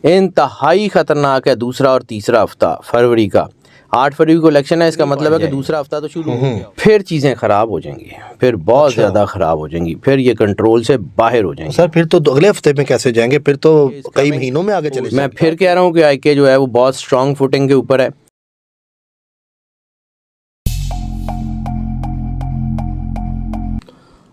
इंतहाई खतरनाक है दूसरा और तीसरा हफ्ता फरवरी का। 8 फरवरी को इलेक्शन है, इसका मतलब है कि दूसरा हफ्ता तो शुरू हो गया, फिर चीज़ें ख़राब हो जाएंगी, फिर बहुत ज़्यादा ख़राब हो जाएंगी, फिर ये कंट्रोल से बाहर हो जाएंगी। सर फिर तो अगले हफ्ते में कैसे जाएंगे, फिर तो कई महीनों में आगे चले मैं फिर कह रहा हूँ कि आईके जो है वो बहुत स्ट्रॉन्ग फुटिंग के ऊपर है।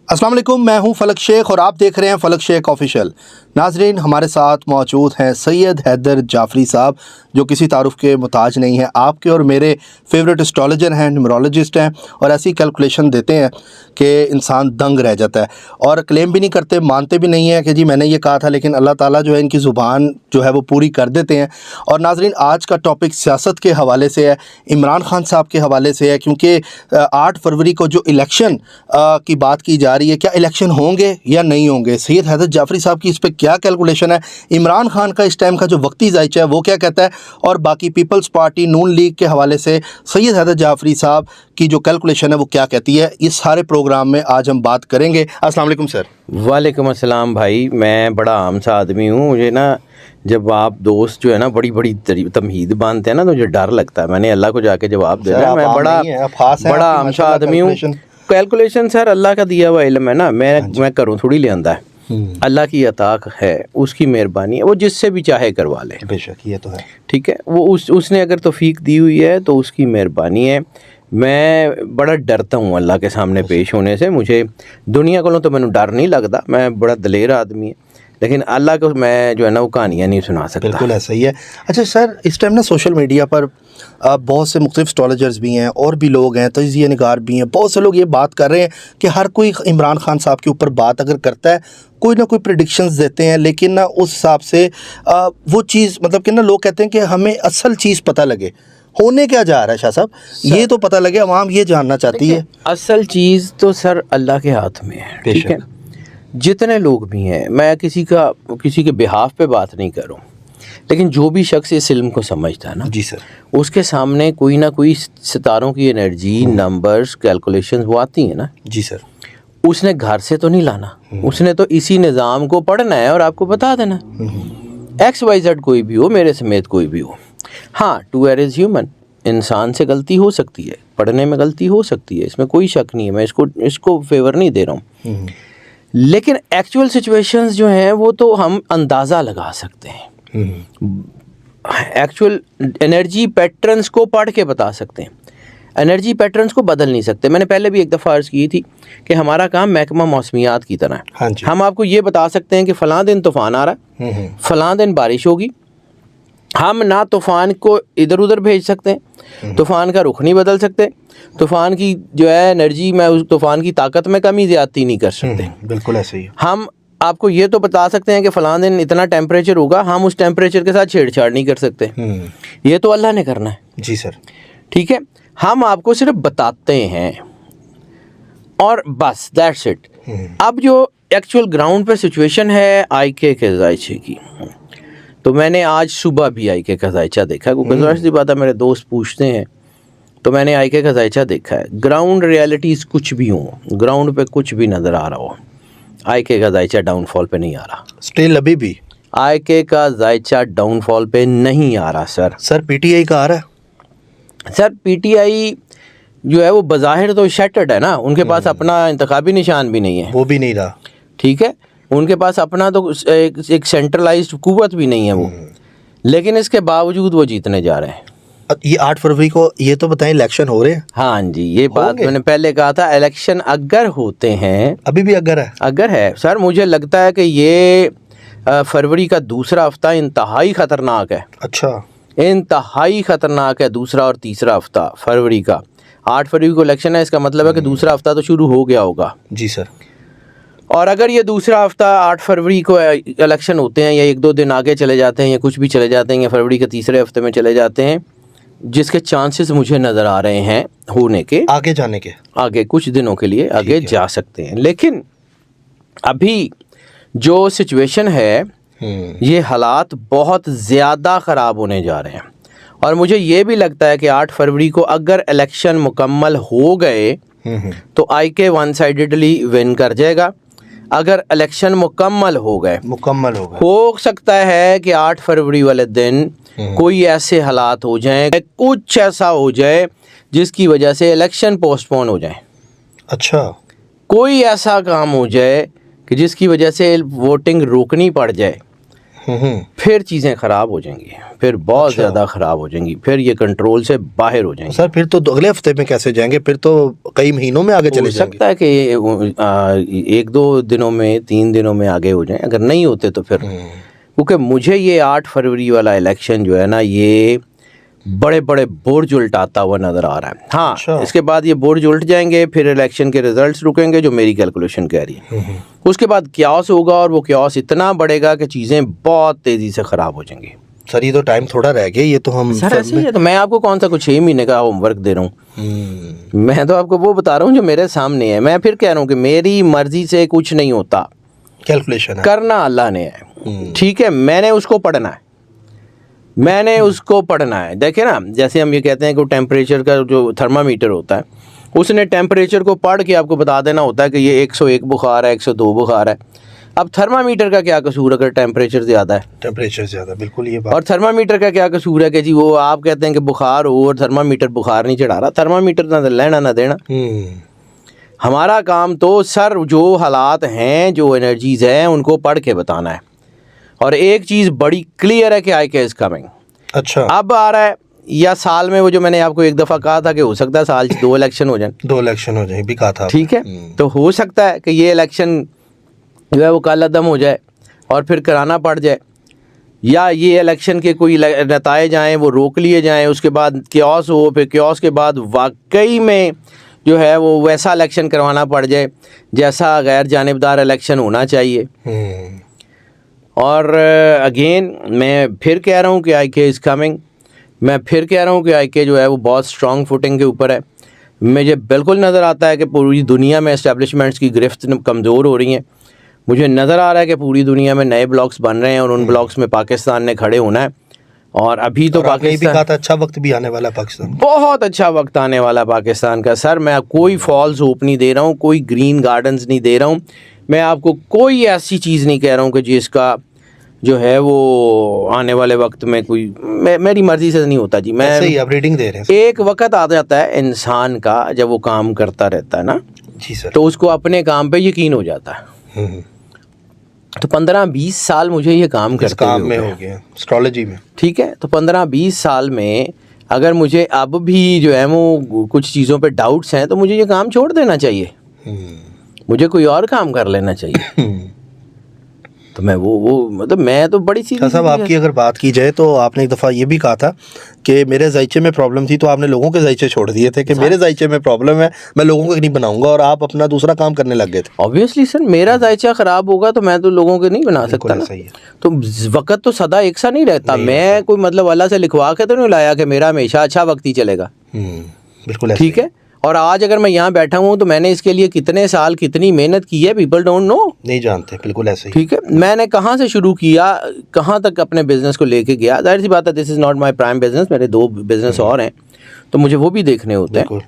अस्सलाम वालेकुम, मैं हूं फलक शेख और आप देख रहे हैं फलक शेख ऑफिशियल। नाजरीन, हमारे साथ मौजूद हैं सैयद हैदर जाफरी साहब, जो किसी तारुफ के मुताज नहीं है, आपके और मेरे फेवरेट एस्ट्रोलॉजर हैं, न्यूमरोलॉजिस्ट हैं और ऐसी कैलकुलेशन देते हैं कि इंसान दंग रह जाता है और क्लेम भी नहीं करते, मानते भी नहीं है कि जी मैंने ये कहा था, लेकिन अल्लाह ताला जो है इनकी ज़ुबान जो है वो पूरी कर देते हैं। और नाजरीन, आज का टॉपिक सियासत के हवाले से है, इमरान खान साहब के हवाले से है, क्योंकि 8 फरवरी को जो इलेक्शन की बात की जा रही है, क्या इलेक्शन होंगे या नहीं होंगे, सैयद हैदर जाफरी साहब की इस पर क्या कैलकुलेशन है, इमरान खान का इस टाइम का जो वक्ती जायचा है वो क्या कहता है, और बाकी पीपल्स पार्टी नून लीग के हवाले से सैयद हैदर जाफरी साहब की जो कैलकुलेशन है वो क्या कहती है, इस सारे प्रोग्राम में आज हम बात करेंगे। अस्सलाम वालेकुम सर। वालेकुम अस्सलाम भाई, मैं बड़ा आम सा आदमी हूँ, मुझे ना जब आप दोस्त जो है ना बड़ी बड़ी तमहीद बांधते हैं ना तो मुझे डर लगता है, मैंने अल्लाह को जाके जवाब देना है। मैं बड़ा आम सा आदमी हूँ। कैलकुलेशन सर अल्लाह का दिया हुआ इल्म है ना, मैं करूँ थोड़ी ले आंदा है, अल्लाह की अता है, उसकी मेहरबानी है, वो जिससे भी चाहे करवा ले। बेशक ये तो है, ठीक है, वो उसने अगर तौफीक दी हुई है तो उसकी मेहरबानी है। मैं बड़ा डरता हूँ अल्लाह के सामने पेश होने से, मुझे दुनिया को तो मैंने डर नहीं लगता, मैं बड़ा दलेर आदमी है, लेकिन अल्लाह को मैं जो है ना वो कहानियाँ नहीं सुना सकता। बिल्कुल ऐसा ही है। अच्छा सर, इस टाइम ना सोशल मीडिया पर बहुत से मुख्तलिफ एस्ट्रोलॉजर्स भी हैं और भी लोग हैं, तजिया निगार भी हैं, बहुत से लोग ये बात कर रहे हैं कि हर कोई इमरान खान साहब के ऊपर बात अगर करता है, कोई ना कोई प्रेडिक्शंस देते हैं, लेकिन ना उस हिसाब से वो चीज़ मतलब कि ना लोग कहते हैं कि हमें असल चीज़ पता लगे, होने क्या जा रहा है शाह साहब, ये तो पता लगे, अवाम ये जानना चाहती है। असल चीज़ तो सर अल्लाह के हाथ में है, ठीक है। जितने लोग भी हैं, मैं किसी के बिहाफ पे बात नहीं कर रहा हूँ, लेकिन जो भी शख्स इस इल्म को समझता है ना जी सर, उसके सामने कोई ना कोई सितारों की एनर्जी, नंबर्स, कैलकुलेशंस वो आती हैं ना। जी सर, उसने घर से तो नहीं लाना, उसने तो इसी निज़ाम को पढ़ना है और आपको बता देना। XYZ कोई भी हो, मेरे समेत कोई भी हो, हाँ, टू एर इज़ ह्यूमन, इंसान से गलती हो सकती है, पढ़ने में गलती हो सकती है, इसमें कोई शक नहीं है, मैं इसको फेवर नहीं दे रहा हूँ, लेकिन एक्चुअल सिचुएशंस जो हैं वो तो हम अंदाज़ा लगा सकते हैं, एक्चुअल एनर्जी पैटर्न्स को पढ़ के बता सकते हैं, एनर्जी पैटर्न्स को बदल नहीं सकते। मैंने पहले भी एक दफ़ा अर्ज़ की थी कि हमारा काम महकमा मौसमियात की तरह है। हाँ जी। हम आपको ये बता सकते हैं कि फ़लाँ दिन तूफ़ान आ रहा है, फ़लाँ दिन बारिश होगी, हम ना तूफ़ान को इधर उधर भेज सकते हैं, तूफ़ान का रुख नहीं बदल सकते, तूफ़ान की जो है एनर्जी में, उस तूफ़ान की ताकत में कमी ज़्यादती नहीं कर सकते। बिल्कुल ऐसे ही। हम आपको ये तो बता सकते हैं कि फ़लाँ दिन इतना टेम्परेचर होगा, हम उस टेम्परेचर के साथ छेड़छाड़ नहीं कर सकते, ये तो अल्लाह ने करना है। जी सर, ठीक है, हम आपको सिर्फ बताते हैं और बस, दैट्स इट। अब जो एक्चुअल ग्राउंड पे सिचुएशन है आईके के जायचे की, तो मैंने आज सुबह भी आईके का जायचा देखा, क्योंकि ज़ाहिर सी बात है मेरे दोस्त पूछते हैं, तो मैंने आईके का जायचा देखा है। ग्राउंड रियलिटीज़ कुछ भी हो, ग्राउंड पे कुछ भी नज़र आ रहा हो, आईके का जायचा डाउनफॉल पे नहीं आ रहा। स्टिल अभी भी आईके का जायचा डाउनफॉल पे नहीं आ रहा सर। सर पीटीआई का आ रहा है सर। पीटीआई जो है वो बज़ाहिर तो शैटर्ड है ना, उनके पास अपना इंतखाबी निशान भी नहीं है, वो भी नहीं रहा, ठीक है, उनके पास अपना तो एक सेंट्रलाइज्ड कुव्वत भी नहीं है वो, लेकिन इसके बावजूद वो जीतने जा रहे हैं। ये 8 फरवरी को ये तो बताएं इलेक्शन हो रहे हैं। हाँ जी, ये बात मैंने पहले कहा था, इलेक्शन अगर होते हैं, अभी भी अगर है सर, मुझे लगता है कि ये फरवरी का दूसरा हफ्ता इंतहाई ख़तरनाक है। अच्छा, इंतहाई ख़तरनाक है दूसरा और तीसरा हफ्ता फरवरी का। 8 फरवरी को इलेक्शन है, इसका मतलब है कि दूसरा हफ्ता तो शुरू हो गया होगा। जी सर। और अगर ये दूसरा हफ्ता 8 फरवरी को इलेक्शन होते हैं, या 1-2 दिन आगे चले जाते हैं, या कुछ भी चले जाते हैं, या फरवरी के तीसरे हफ्ते में चले जाते हैं, जिसके चांसेस मुझे नज़र आ रहे हैं होने के, आगे जाने के, आगे कुछ दिनों के लिए आगे जा सकते हैं, लेकिन अभी जो सिचुएशन है, ये हालात बहुत ज़्यादा ख़राब होने जा रहे हैं। और मुझे ये भी लगता है कि 8 फरवरी को अगर इलेक्शन मुकम्मल हो गए तो आईके वन साइडेडली विन कर जाएगा। अगर इलेक्शन मुकम्मल हो गए, हो सकता है कि 8 फरवरी वाले दिन कोई ऐसे हालात हो जाएं, कुछ ऐसा हो जाए जिसकी वजह से इलेक्शन पोस्टपोन हो जाए। अच्छा, कोई ऐसा काम हो जाए कि जिसकी वजह से वोटिंग रोकनी पड़ जाए, फिर चीज़ें ख़राब हो जाएंगी, फिर बहुत ज़्यादा ख़राब हो जाएंगी, फिर ये कंट्रोल से बाहर हो जाएंगी। सर फिर तो अगले हफ्ते में कैसे जाएंगे? फिर तो कई महीनों में आगे चले जाएंगे। हो सकता है कि 1-2 दिनों में, 3 दिनों में आगे हो जाएं। अगर नहीं होते तो फिर, क्योंकि मुझे ये 8 फरवरी वाला इलेक्शन जो है ना, ये बड़े बड़े बुर्ज उल्टाता हुआ नज़र आ रहा है। हाँ, अच्छा। इसके बाद ये बुर्ज उल्ट जाएंगे, फिर इलेक्शन के रिजल्ट्स रुकेंगे, जो मेरी कैलकुलेशन कह रही है। उसके बाद क्यास होगा, और वो क्यास इतना बढ़ेगा कि चीज़ें बहुत तेज़ी से ख़राब हो जाएंगी। सर ये तो टाइम थोड़ा रह गया, ये तो हम सर ऐसे ही है, तो मैं आपको कौन सा कुछ 6 महीने का होमवर्क दे रहा हूँ? मैं तो आपको वो बता रहा हूँ जो मेरे सामने है। मैं फिर कह रहा हूँ कि मेरी मर्जी से कुछ नहीं होता, कैलकुलेशन है, करना अल्लाह ने है। ठीक है, मैंने उसको पढ़ना है, मैंने उसको पढ़ना है। देखे ना, जैसे हम ये कहते हैं कि टेम्परेचर का जो थर्मामीटर होता है, उसने टेम्परेचर को पढ़ के आपको बता देना होता है कि ये 101 बुखार है, 102 बुखार है। अब थर्मामीटर का क्या कसूर अगर टेम्परेचर ज़्यादा है? टेम्परेचर ज़्यादा, बिल्कुल ये बात। और थर्मामीटर का क्या कसूर है कि जी वो आप कहते हैं कि बुखार हो और थर्मामीटर बुखार नहीं चढ़ा रहा? थर्मामीटर ना लेना ना देना। हमारा काम तो सर जो हालात हैं, जो एनर्जीज़ हैं, उनको पढ़ के बताना है। और एक चीज़ बड़ी क्लियर है कि IK इज़ कमिंग। अच्छा, अब आ रहा है, या साल में, वो जो मैंने आपको एक दफ़ा कहा था कि हो सकता है साल 2 इलेक्शन हो जाए, 2 इलेक्शन हो जाए भी कहा था। ठीक है, तो हो सकता है कि ये इलेक्शन जो है वो काला दम हो जाए और फिर कराना पड़ जाए, या ये इलेक्शन के कोई नताइज आएँ वो रोक लिए जाएँ, उसके बाद क्यास हो, फिर क्यास के बाद वाकई में जो है वो वैसा इलेक्शन करवाना पड़ जाए जैसा गैर जानिबदार इलेक्शन होना चाहिए। और अगेन मैं फिर कह रहा हूँ कि IK इज़ कमिंग। मैं फिर कह रहा हूँ कि IK जो है वो बहुत स्ट्रॉन्ग फुटिंग के ऊपर है। मुझे बिल्कुल नज़र आता है कि पूरी दुनिया में एस्टेब्लिशमेंट्स की गिरफ्त कमज़ोर हो रही हैं। मुझे नज़र आ रहा है कि पूरी दुनिया में नए ब्लॉक्स बन रहे हैं, और उन ब्लॉक्स में पाकिस्तान ने खड़े होना है। और अभी तो पाकिस्तान भी कहा था अच्छा वक्त भी आने वाला, पाकिस्तान बहुत अच्छा वक्त आने वाला पाकिस्तान का। सर मैं कोई फॉल्स होप नहीं दे रहा हूँ, कोई ग्रीन गार्डन्स नहीं दे रहा हूँ, मैं आपको कोई ऐसी चीज़ नहीं कह रहा हूँ कि जिसका जो है वो आने वाले वक्त में कोई मेरी मर्जी से नहीं होता जी। मैं सही आप रीडिंग दे रहे हैं। एक वक्त आ जाता है इंसान का जब वो काम करता रहता है ना जी सर, तो उसको अपने काम पे यकीन हो जाता है। तो 15-20 साल मुझे ये काम करते काम में हो गया एस्ट्रोलॉजी में, ठीक है। तो 15-20 साल में अगर मुझे अब भी जो है वो कुछ चीज़ों पे डाउट्स हैं तो मुझे ये काम छोड़ देना चाहिए, मुझे कोई और काम कर लेना चाहिए। तो मैं वो मतलब मैं तो बड़ी सी साहब आपकी अगर बात की जाए तो आपने एक दफ़ा ये भी कहा था कि मेरे जायचे में प्रॉब्लम थी, तो आपने लोगों के जायचे छोड़ दिए थे कि मेरे जायचे में प्रॉब्लम है, मैं लोगों को नहीं बनाऊंगा, और आप अपना दूसरा काम करने लग गए थे। ऑब्वियसली सर, मेरा जायचा ख़राब होगा तो मैं तो लोगों के नहीं बना सकता ना। तो वक्त तो सदा एक सा नहीं रहता। मैं कोई मतलब अल्लाह से लिखवा के तो नहीं लाया कि मेरा हमेशा अच्छा वक्त ही चलेगा। बिल्कुल ठीक है। और आज अगर मैं यहाँ बैठा हूँ तो मैंने इसके लिए कितने साल कितनी मेहनत की है, पीपल डोंट नो, नहीं जानते। बिल्कुल ऐसे ही। ठीक है। मैंने कहाँ से शुरू किया, कहाँ तक अपने बिजनेस को लेके गया, जाहिर सी बात है this is not my prime business, मेरे 2 बिजनेस और हैं तो मुझे वो भी देखने होते हैं।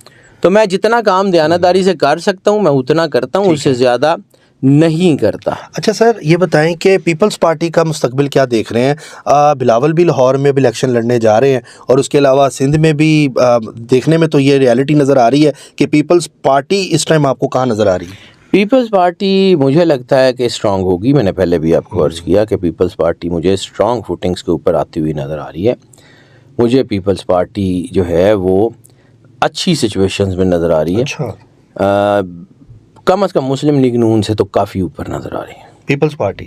तो मैं जितना काम दयानतदारी से कर सकता हूँ मैं उतना करता हूँ, उससे ज़्यादा नहीं करता। अच्छा सर ये बताएं कि पीपल्स पार्टी का मुस्तकबिल क्या देख रहे हैं? बिलावल भी लाहौर में भी इलेक्शन लड़ने जा रहे हैं, और उसके अलावा सिंध में भी देखने में तो ये रियलिटी नज़र आ रही है कि पीपल्स पार्टी इस टाइम आपको कहाँ नज़र आ रही है? पीपल्स पार्टी मुझे लगता है कि स्ट्रांग होगी। मैंने पहले भी आपको अर्ज़ किया कि पीपल्स पार्टी मुझे स्ट्रांग फुटिंग्स के ऊपर आती हुई नज़र आ रही है। मुझे पीपल्स पार्टी जो है वो अच्छी सिचुएशंस में नज़र आ रही है। अच्छा। कम से कम मुस्लिम लीग नून से तो काफ़ी ऊपर नज़र आ रही है पीपल्स पार्टी।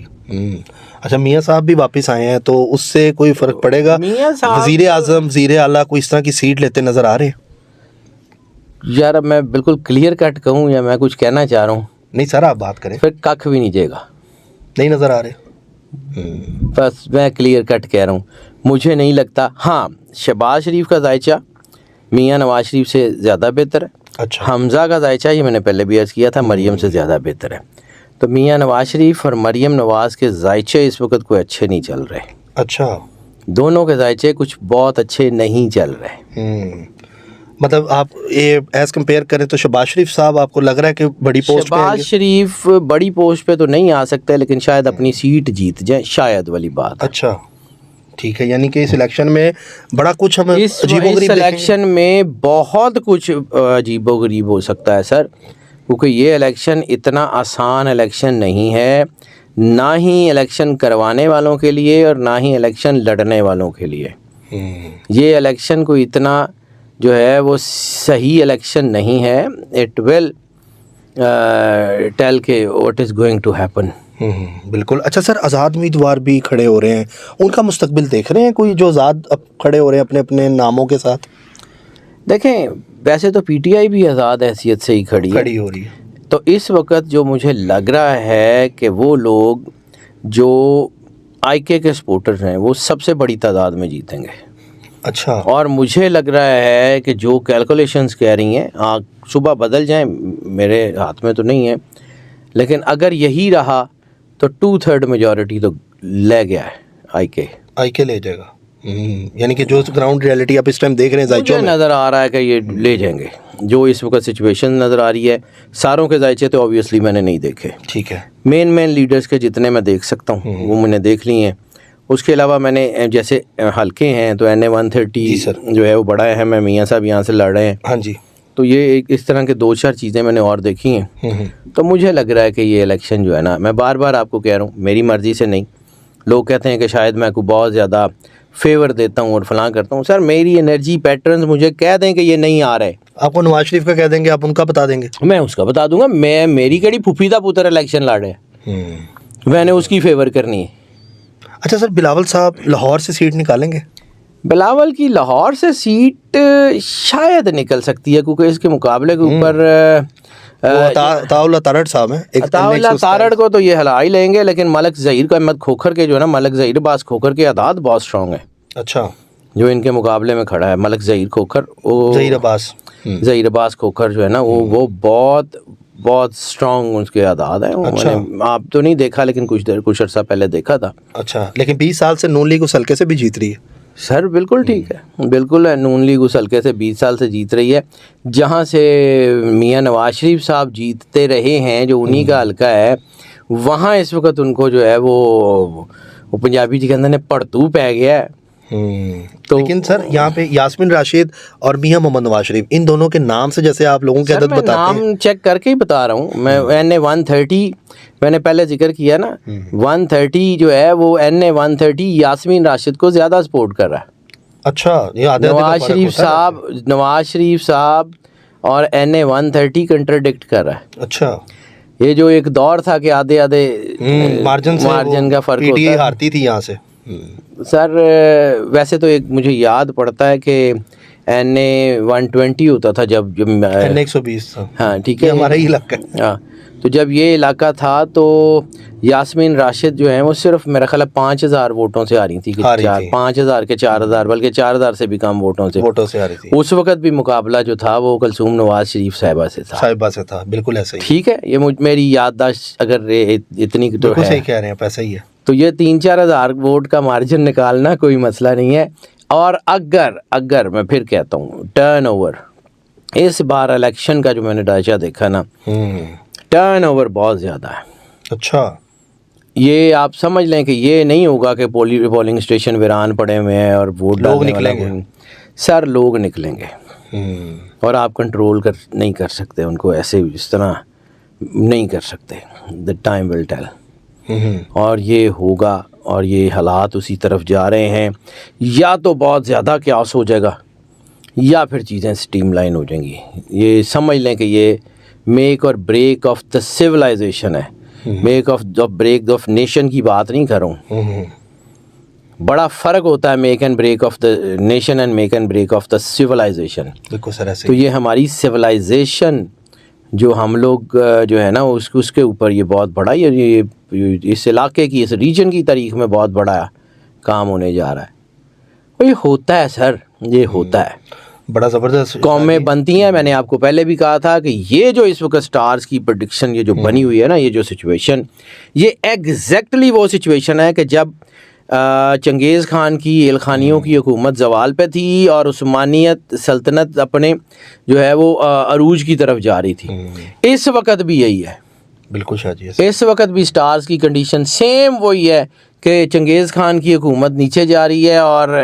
अच्छा, मियाँ साहब भी वापस आए हैं तो उससे कोई फ़र्क पड़ेगा? वज़ीर आज़म, वज़ीर आला कोई इस तरह की सीट लेते नज़र आ रहे हैं? यार अब मैं बिल्कुल क्लियर कट कहूँ या मैं कुछ कहना चाह रहा हूँ? नहीं सर आप बात करें। फिर कख भी नहीं जाएगा, नहीं नज़र आ रहे। बस मैं क्लियर कट कह रहा हूँ, मुझे नहीं लगता। हाँ, शहबाज शरीफ का जायचा मियाँ नवाज शरीफ से ज़्यादा बेहतर है। अच्छा। हमज़ा का जायचा, ये मैंने पहले भी अर्ज़ किया था, मरियम से ज़्यादा बेहतर है। तो मियाँ नवाज शरीफ और मरियम नवाज़ के जायचे इस वक्त कोई अच्छे नहीं चल रहे। अच्छा। दोनों के जायचे कुछ बहुत अच्छे नहीं चल रहे। मतलब आप ये एज कंपेयर करें तो शहबाज शरीफ साहब आपको लग रहा है कि बड़ी पोस्ट पे शहबाज आएंगे? शरीफ बड़ी पोस्ट पे तो नहीं आ सकते, लेकिन शायद अपनी सीट जीत जाए, शायद वाली बात है। अच्छा, ठीक है, यानी कि इस इलेक्शन में बड़ा कुछ हमें इस अजीबोगरीब देखेंगे। इलेक्शन में बहुत कुछ अजीबोगरीब हो सकता है सर, क्योंकि ये इलेक्शन इतना आसान इलेक्शन नहीं है, ना ही इलेक्शन करवाने वालों के लिए और ना ही इलेक्शन लड़ने वालों के लिए। ये इलेक्शन को इतना जो है वो सही इलेक्शन नहीं है। इट विल टेल के what is going to happen. बिल्कुल। अच्छा सर, आज़ाद उम्मीदवार भी खड़े हो रहे हैं, उनका मुस्तकबिल देख रहे हैं कोई जो आज़ाद अब खड़े हो रहे हैं अपने अपने नामों के साथ? देखें, वैसे तो पीटीआई भी आज़ाद हैसियत से ही खड़ी हो रही है। तो इस वक्त जो मुझे लग रहा है कि वो लोग जो आईके के सपोर्टर्स हैं वो सबसे बड़ी तादाद में जीतेंगे। अच्छा। और मुझे लग रहा है कि जो कैलकुलेशंस कह रही हैं, सुबह बदल जाएं, मेरे हाथ में तो नहीं है, लेकिन अगर यही रहा तो 2/3 मेजॉरिटी तो ले गया है आईके ले जाएगा। यानी कि जो ग्राउंड रियलिटी आप इस टाइम देख रहे हैं जायचों में, नज़र आ रहा है कि ये ले जाएंगे। जो इस वक्त सिचुएशन नज़र आ रही है, सारों के जायचे तो ऑब्वियसली मैंने नहीं देखे। ठीक है। मेन लीडर्स के जितने मैं देख सकता हूँ वो मैंने देख लिए हैं। उसके अलावा मैंने जैसे हल्के हैं तो NA 130 जो है वो बड़ा है, मैं मियाँ साहब यहाँ से लड़ रहे हैं। हाँ जी। तो ये एक इस तरह के 2-4 चीज़ें मैंने और देखी हैं। तो मुझे लग रहा है कि ये इलेक्शन जो है ना, मैं बार बार आपको कह रहा हूँ, मेरी मर्ज़ी से नहीं। लोग कहते हैं कि शायद मैं को बहुत ज़्यादा फेवर देता हूँ और फलां करता हूँ। सर, मेरी एनर्जी पैटर्न्स मुझे कह दें कि ये नहीं आ रहे, आपको नवाज शरीफ का कह देंगे, आप उनका बता देंगे? मैं उसका बता दूंगा। मेरी कड़ी फुफी दा पुत्र इलेक्शन लड़ रहे हैं, मैंने उसकी फेवर करनी है। अच्छा सर, बिलावल साहब लाहौर से सीट निकालेंगे? बिलावल की लाहौर से सीट शायद निकल सकती है, क्योंकि इसके मुकाबले के ऊपर अताउल्लाह तारड़ साहब हैं। अताउल्लाह तारड़ को तो ये हला ही लेंगे, लेकिन मलक ज़हीर का अहमद खोखर के जो है ना, मलक ज़हीर बास खोखर के आदाद बहुत स्ट्रॉन्ग है। अच्छा। जो इनके मुकाबले में खड़ा है मलक ज़हीर खोखर, वो ज़हीर अब्बास खोखर जो है ना, वो बहुत स्ट्रॉन्ग उसके आदाद हैं। अच्छा। मैंने आप तो नहीं देखा, लेकिन कुछ अर्सा पहले देखा था। अच्छा, लेकिन 20 साल से नून लीग उस हल्के से भी जीत रही है। सर बिल्कुल ठीक है, बिल्कुल है। नून लीग उस हल्के से 20 साल से जीत रही है, जहाँ से मियाँ नवाज शरीफ साहब जीतते रहे हैं, जो उन्हीं का हल्का है, वहाँ इस वक्त उनको जो है वो पंजाबी जी कहते हैं पड़तू पै गया है। तो लेकिन सर यहाँ पे यास्मीन राशिद और मियाँ मोहम्मद नवाज शरीफ, इन दोनों के नाम से जैसे आप लोगों की आदत बताते हैं। नाम चेक करके ही बता रहा हूँ मैं। NA 130 मैंने पहले जिक्र किया ना, 130 जो है वो NA 130 यास्मीन राशिद को ज़्यादा सपोर्ट कर रहा है। अच्छा, ये नवाज शरीफ साहब और NA 130 कंट्राडिक्ट कर रहा है। अच्छा, ये जो एक दौर था कि आधे मार्जिन का फर्क होता है, हारती थी यहाँ से। सर वैसे तो एक मुझे याद पड़ता है कि NA 120 होता था जब NA 120 था। हाँ ठीक है, हमारा ही इलाका। हाँ, तो जब ये इलाका था तो यास्मीन राशिद जो है वो सिर्फ मेरा ख्याल 5,000 वोटों से आ रही थी, 5,000 के 4,000, बल्कि 4,000 से भी कम वोटों से आ रही थी। उस वक्त भी मुकाबला जो था वो कुलसूम नवाज शरीफ साहिबा से था। बिल्कुल ऐसा ही। ठीक है, ये मेरी याददाश्त अगर इतनी तो है, सही कह रहे हैं, पैसा ही है। तो ये 3-4 हज़ार वोट का मार्जिन निकालना कोई मसला नहीं है। और अगर मैं फिर कहता हूँ, टर्नओवर इस बार इलेक्शन का जो मैंने ढांचा देखा ना, टर्नओवर बहुत ज़्यादा है। अच्छा, ये आप समझ लें कि ये नहीं होगा कि पोलिंग स्टेशन वीरान पड़े हुए हैं और वोट लोग निकलेंगे। सर लोग निकलेंगे और आप कंट्रोल नहीं कर सकते उनको, ऐसे इस तरह नहीं कर सकते। The time will tell. और ये होगा, और ये हालात उसी तरफ जा रहे हैं। या तो बहुत ज़्यादा क्यास हो जाएगा, या फिर चीज़ें स्ट्रीमलाइन हो जाएंगी। ये समझ लें कि ये मेक और ब्रेक ऑफ द सिविलाइजेशन है। Make of the break of nation की बात नहीं कर रहा हूँ। बड़ा फ़र्क होता है make and break of the nation and make and break of the civilization. बिल्कुल सर, ऐसे। तो ये हमारी सिविलाइजेशन जो हम लोग जो है ना उसके ऊपर ये बहुत बड़ा, ये इस इलाके की, इस रीजन की तारीख में बहुत बड़ा काम होने जा रहा है। और ये होता है सर, ये होता है, बड़ा ज़बरदस्त कौमें बनती हैं। मैंने आपको पहले भी कहा था कि ये जो इस वक्त स्टार्स की प्रेडिक्शन ये जो बनी हुई है ना, ये जो सिचुएशन, ये एग्जैक्टली वो सिचुएशन है कि जब चंगेज़ खान की एलखानियों की हुकूमत ज़वाल पे थी और उस्मानियत सल्तनत अपने जो है वो अरूज की तरफ जा रही थी। इस वक्त भी यही है, बिल्कुल शाह जी। इस वक्त भी स्टार्स की कंडीशन सेम वही है कि चंगेज़ खान की हुकूमत नीचे जा रही है और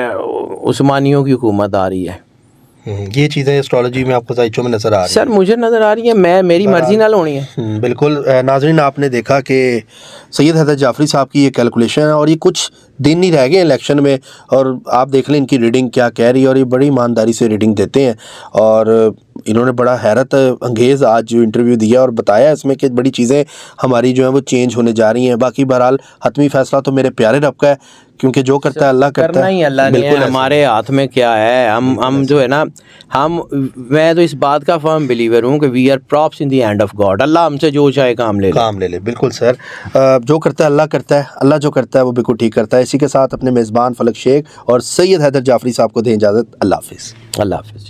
उस्मानियों की हुकूमत आ रही है। ये चीज़ें एस्ट्रोलॉजी में आपको साइचों में नज़र आ रही हैं? सर मुझे नज़र आ रही है, मैं मेरी मर्जी नाल होनी है। बिल्कुल। नाज़रीन, आपने देखा कि सैयद हैदर जाफरी साहब की ये कैलकुलेशन है और ये कुछ दिन ही रह गए इलेक्शन में, और आप देख लें इनकी रीडिंग क्या कह रही है, और ये बड़ी ईमानदारी से रीडिंग देते हैं। और इन्होंने बड़ा हैरत अंगेज़ आज जो इंटरव्यू दिया और बताया इसमें कि बड़ी चीज़ें हमारी जो हैं वो चेंज होने जा रही हैं। बाकी बहरहाल हतमी फ़ैसला तो मेरे प्यारे रब का है, क्योंकि जो करता है अल्लाह करता करना है। ही अल्लाह ने है, बिल्कुल ऐसा। हमारे हाथ में क्या है। हम जो है ना, मैं तो इस बात का फर्म बिलीवर हूँ कि we are props in the hand of God. Allah हमसे जो चाहे काम ले ले। बिल्कुल सर। जो करता है अल्लाह करता है, अल्लाह जो करता है वो बिल्कुल ठीक करता है। इसी के साथ अपने मेज़बान फलक शेख और सैयद हैदर जाफरी साहब को दें इजाज़त। अल्लाह हाफिज़। अल्लाह हाफिज़।